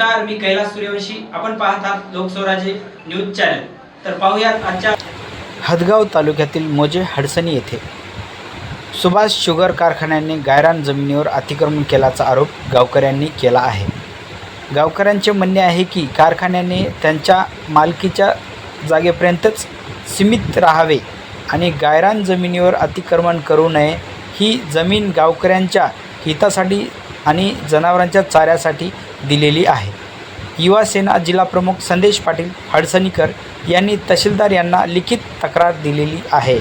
नमस्कार, मी कैलास सूर्यवंशी. आपण पाहत आहात लोकस्वराज्य न्यूज चॅनल. तर पाहूयात आजच्या. हदगाव तालुक्यातील मोजे हडसणी येथे सुभाष शुगर कारखान्याने गायरान जमिनीवर अतिक्रमण केल्याचा आरोप गावकऱ्यांनी केला आहे. गावकऱ्यांचे म्हणणे आहे की कारखान्याने त्यांच्या मालकीच्या जागेपर्यंतच सीमित राहावे आणि गायरान जमिनीवर अतिक्रमण करू नये. ही जमीन गावकऱ्यांच्या हितासाठी आणि जनावरांच्या चाऱ्यासाठी दिलेली आहे. युवा सेना जिल्हाप्रमुख संदेश पाटील हडसणीकर यांनी तहसीलदार यांना लिखित तक्रार दिलेली आहे.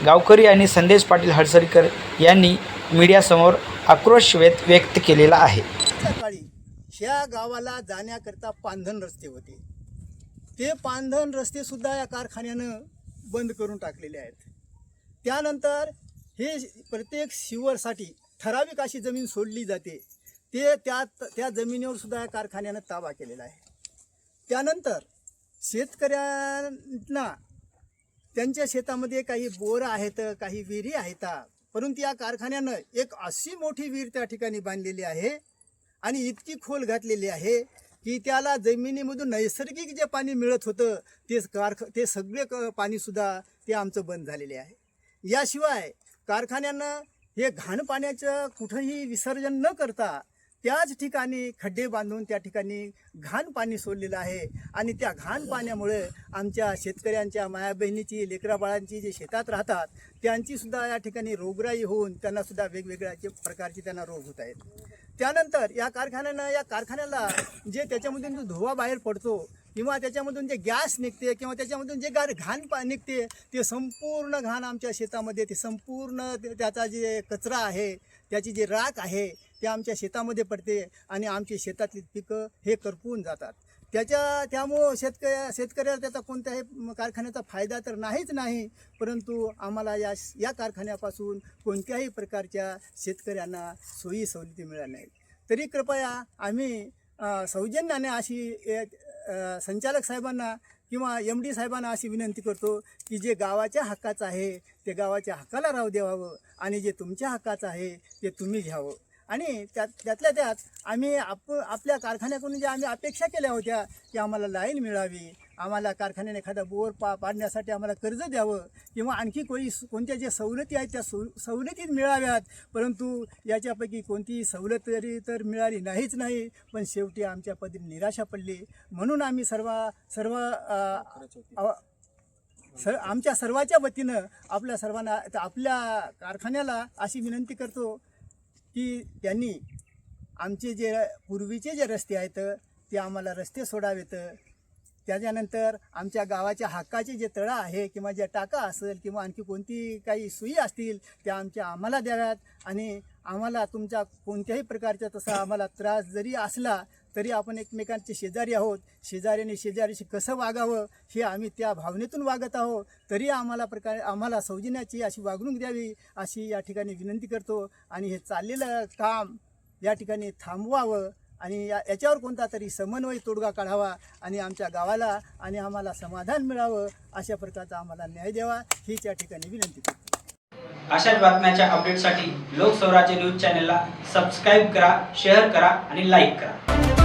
गावकरी आणि संदेश पाटील हडसणीकर यांनी मीडियासमोर आक्रोश व्यक्त केलेला आहे. सकाळी ह्या गावाला जाण्याकरता पांधन रस्ते होते. ते पांधन रस्ते सुद्धा या कारखान्यानं बंद करून टाकलेले आहेत. त्यानंतर हे प्रत्येक शिवरसाठी ठराविक अशी जमीन सोडली जाते. ते त्या जमिनीवर सुद्धा या कारखान्यानं ताबा केलेला आहे. त्यानंतर शेतकऱ्यांना त्यांच्या शेतामध्ये काही बोरं आहेत, काही विहिरी आहेत, परंतु या कारखान्यानं एक अशी मोठी विहीर त्या ठिकाणी बांधलेली आहे आणि इतकी खोल घातलेली आहे की त्याला जमिनीमधून नैसर्गिक जे पाणी मिळत होतं ते सगळे पाणीसुद्धा ते आमचं बंद झालेले आहे. याशिवाय कारखान्यानं हे घाण पाण्याचं कुठंही विसर्जन न करता त्याच ठिकाणी खड्डे बांधून त्या ठिकाणी घाण पाणी सोडलेलं आहे आणि त्या घाण पाण्यामुळे आमच्या शेतकऱ्यांच्या माया बहिणीची लेकराबाळांची जे शेतात राहतात त्यांचीसुद्धा या ठिकाणी रोगराई होऊन त्यांनासुद्धा वेगवेगळ्या प्रकारचे त्यांना रोग होत आहेत. त्यानंतर या कारखान्याला जे त्याच्यामधून जो धुवा बाहेर पडतो किंवा त्याच्यामधून जे गॅस निघते किंवा त्याच्यामधून जे घाण निघते ते संपूर्ण घाण आमच्या शेतामध्ये ते संपूर्ण त्याचा जे कचरा आहे त्याची जे राख आहे ते आमच्या शेतामध्ये पडते आणि आमची शेतातली पिकं हे करपून जातात. त्यामुळं शेतकऱ्याला त्याचा कोणत्याही कारखान्याचा फायदा तर नाही, परंतु आम्हाला या कारखान्यापासून कोणत्याही प्रकारच्या शेतकऱ्यांना सोयी सवलती मिळाल्या नाहीत. तरी कृपया आम्ही सौजन्याने अशी संचालक साहेबांना किंवा MD साहेबांना अशी विनंती करतो की जे गावाच्या हक्काचं आहे ते गावाच्या हक्काला राहू द्यावं आणि जे तुमच्या हक्काचं आहे ते तुम्ही घ्यावं. आणि त्यातल्या त्यात आम्ही आपल्या कारखान्याकडून जे आम्ही अपेक्षा केल्या होत्या की आम्हाला लाईन मिळावी, आम्हाला कारखान्याने एखादा बोर पाडण्यासाठी आम्हाला कर्ज द्यावं किंवा आणखी कोणत्या ज्या सवलती आहेत त्या सवलती मिळाव्यात, परंतु याच्यापैकी कोणतीही सवलत तर मिळाली नाही. पण शेवटी आमच्या पदरी निराशा पडली. म्हणून आम्ही आमच्या सर्वांच्या वतीनं आपल्या कारखान्याला अशी विनंती करतो की त्यांनी आमचे जे पूर्वीचे जे रस्ते आहेत ते आम्हाला रस्ते सोडावेत. त्याच्यानंतर आमच्या गावाच्या हक्काचे जे तळं आहे किंवा जे टाका असेल किंवा आणखी कोणती काही सोयी असतील त्या आम्हाला द्याव्यात आणि आम्हाला तुमच्या कोणत्याही प्रकारचा तसा आम्हाला त्रास जरी असला तरी आपण एकमेकांचे शेजारी आहोत. शेजाऱ्याशी कसं वागावं हे आम्ही त्या भावनेतून वागत आहोत. तरी आम्हाला सौजन्याची अशी वागणूक द्यावी अशी या ठिकाणी विनंती करतो आणि हे चाललेलं काम या ठिकाणी थांबवावं आणि याच्यावर कोणता तरी समन्वय तोडगा काढावा आणि आमच्या गावाला आणि आम्हाला समाधान मिळावं अशा प्रकारचा आम्हाला न्याय द्यावा हीच या ठिकाणी विनंती करतो. अशाच बातम्याच्या अपडेटसाठी लोकस्वराज्य न्यूज चॅनलला सबस्क्राईब करा, शेअर करा आणि लाईक करा.